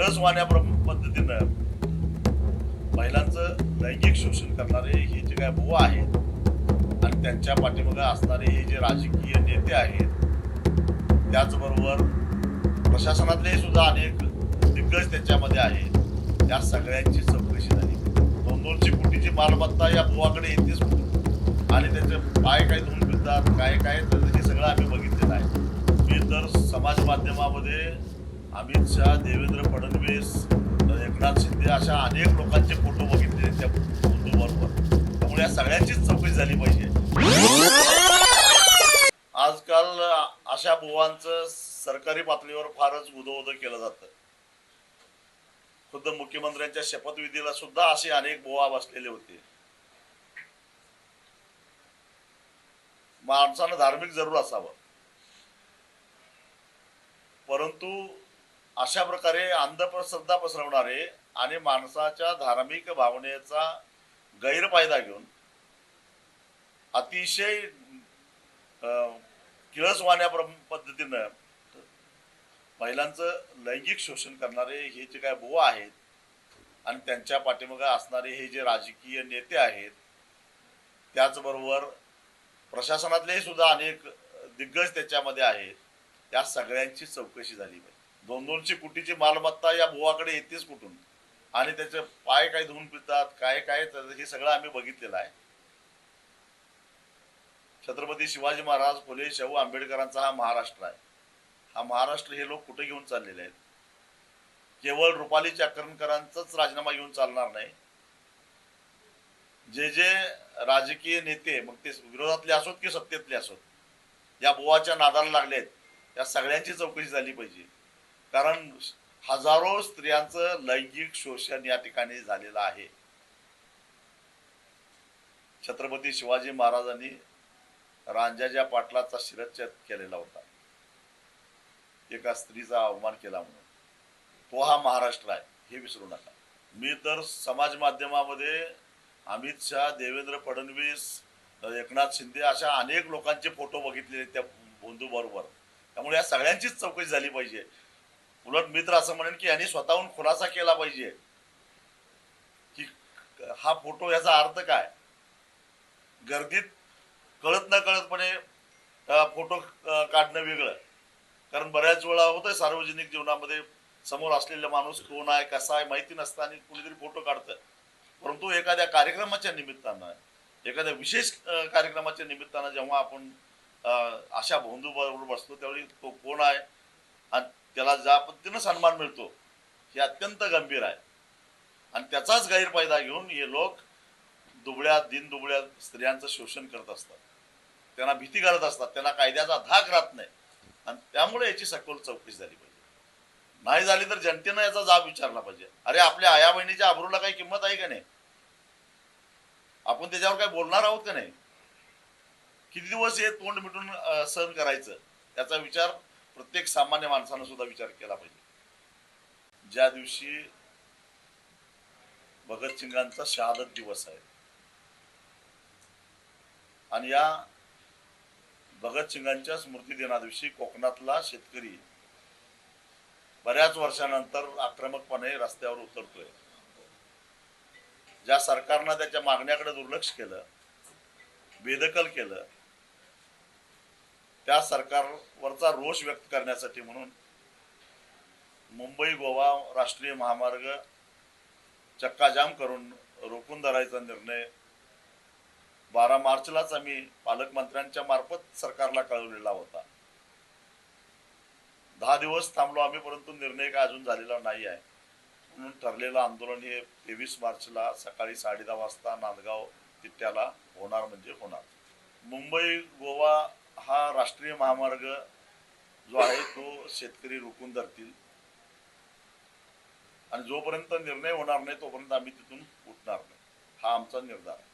किळसवाण्या पद्धतीनं महिलांचं लैंगिक शोषण करणारे हे जे काय बुवा आहेत आणि त्यांच्या पाठीमागे असणारे हे जे राजकीय नेते आहेत, त्याचबरोबर प्रशासनातले सुद्धा अनेक दिग्गज त्याच्यामध्ये आहेत, या सगळ्यांची चौकशी झाली. 200 कोटीची मालमत्ता या बुवाकडे येतेच कुठून आणि त्याचे पाय काय धुवून फिरतात, काय काय हे सगळं आम्ही बघितलेलं आहे. मी तर समाज माध्यमामध्ये अमित शहा, देवेंद्र फडणवीस, एकनाथ शिंदे अशा अनेक लोकांचे फोटो बघितले त्या बरोबर. त्यामुळे या सगळ्यांचीच चौकशी झाली पाहिजे. आजकाल अशा बुवांचं सरकारी पातळीवर फारच उदोउदो केलं जातं. खुद्द मुख्यमंत्र्यांच्या शपथविधीला सुद्धा असे अनेक बुवा बसलेले होते. माणसानं धार्मिक जरूर असावं, परंतु अशा प्रकारे अंधश्रद्धा पसरवणारे आणि माणसाच्या धार्मिक भावनेचा गैरफायदा घेऊन अतिशय किळसवाण्या पद्धतीनं महिलांचं लैंगिक शोषण करणारे हे जे काय बुवा आहेत आणि त्यांच्या पाठीमागे असणारे हे जे राजकीय नेते आहेत, त्याचबरोबर प्रशासनातले सुद्धा अनेक दिग्गज त्याच्यामध्ये आहेत, या सगळ्यांची चौकशी झाली पाहिजे. 200 कोटीची मालमत्ता या बुवाकडे येतेच कुठून आणि त्याचे पाय काय धुवून पितात, काय काय हे सगळं आम्ही बघितलेलं आहे. छत्रपती शिवाजी महाराज, फुले शाहू आंबेडकरांचा हा महाराष्ट्र आहे. हा महाराष्ट्र हे लोक कुठे घेऊन चाललेले आहेत? केवळ रुपाली चाकणकरांचाच राजीनामा घेऊन चालणार नाही. जे जे राजकीय नेते, मग ते विरोधातले असोत की सत्तेतले असोत, या बुवाच्या नादाला लागलेत, या सगळ्यांची चौकशी झाली पाहिजे. कारण हजारो स्त्रियांचं लैंगिक शोषण या ठिकाणी झालेलं आहे. छत्रपती शिवाजी महाराजांनी रांजाच्या पाटलाचा शिरच्छेद केलेला होता, एका स्त्रीचा अवमान केला म्हणून. तो हा महाराष्ट्र आहे, हे विसरू नका. मी तर समाज माध्यमामध्ये अमित शहा, देवेंद्र फडणवीस, एकनाथ शिंदे अशा अनेक लोकांचे फोटो बघितलेले त्या बंधू बरोबर. त्यामुळे या सगळ्यांचीच चौकशी झाली पाहिजे. उलट मित्र असं म्हणेन की यांनी स्वतःहून खुलासा केला पाहिजे की हा फोटो, याचा अर्थ काय. गर्दीत कळत न कळतपणे फोटो काढणं वेगळं, कारण बऱ्याच वेळा होतंय सार्वजनिक जीवनामध्ये समोर असलेला माणूस कोण आहे, कसा आहे माहिती नसतं आणि कुणीतरी फोटो काढतं. परंतु एखाद्या कार्यक्रमाच्या निमित्तानं, एखाद्या विशेष कार्यक्रमाच्या निमित्तानं जेव्हा आपण अशा बंधू बरोबर बसतो, त्यावेळी तो कोण आहे आणि त्याला ज्या पद्धतीनं सन्मान मिळतो हे अत्यंत गंभीर आहे. आणि त्याचाच गैरफायदा घेऊन हे लोक दिनदुबळ्या स्त्रियांचं शोषण करत असतात, त्यांना भीती घालत असतात, त्यांना कायद्याचा धाक राहत नाही. आणि त्यामुळे याची सखोल चौकशी झाली पाहिजे. नाही झाली तर जनतेनं याचा जाब विचारला पाहिजे. अरे, आपल्या आया बहिणीच्या आबरूला काही किंमत आहे का नाही? आपण त्याच्यावर काय बोलणार आहोत का नाही? किती दिवस हे तोंड मिटून सहन करायचं, याचा विचार प्रत्येक सामान्य माणसानं सुद्धा विचार केला पाहिजे. ज्या दिवशी भगतसिंगांचा शहादत दिवस आहे आणि या भगतसिंगांच्या स्मृती दिनादिवशी कोकणातला शेतकरी बऱ्याच वर्षानंतर आक्रमकपणे रस्त्यावर उतरतोय. ज्या सरकारनं त्याच्या मागण्याकडे दुर्लक्ष केलं, बेदखल केलं, त्या सरकारवरचा रोष व्यक्त करण्यासाठी म्हणून मुंबई गोवा राष्ट्रीय महामार्ग चक्काजाम करून रोखून धरायचा निर्णय 12 मार्चलाच आम्ही पालकमंत्र्यांच्या मार्फत सरकारला कळवलेला होता. 10 दिवस थांबलो आम्ही, परंतु निर्णय काय अजून झालेला नाही आहे. म्हणून ठरलेलं आंदोलन हे 23 मार्चला सकाळी 10:30 वाजता नांदगाव तिट्याला होणार म्हणजे होणार. मुंबई गोवा हा राष्ट्रीय महामार्ग जो आहे तो शेतकरी रोखून धरतील आणि जोपर्यंत निर्णय होणार नाही तोपर्यंत आम्ही तिथून उठणार नाही, हा आमचा निर्धार आहे.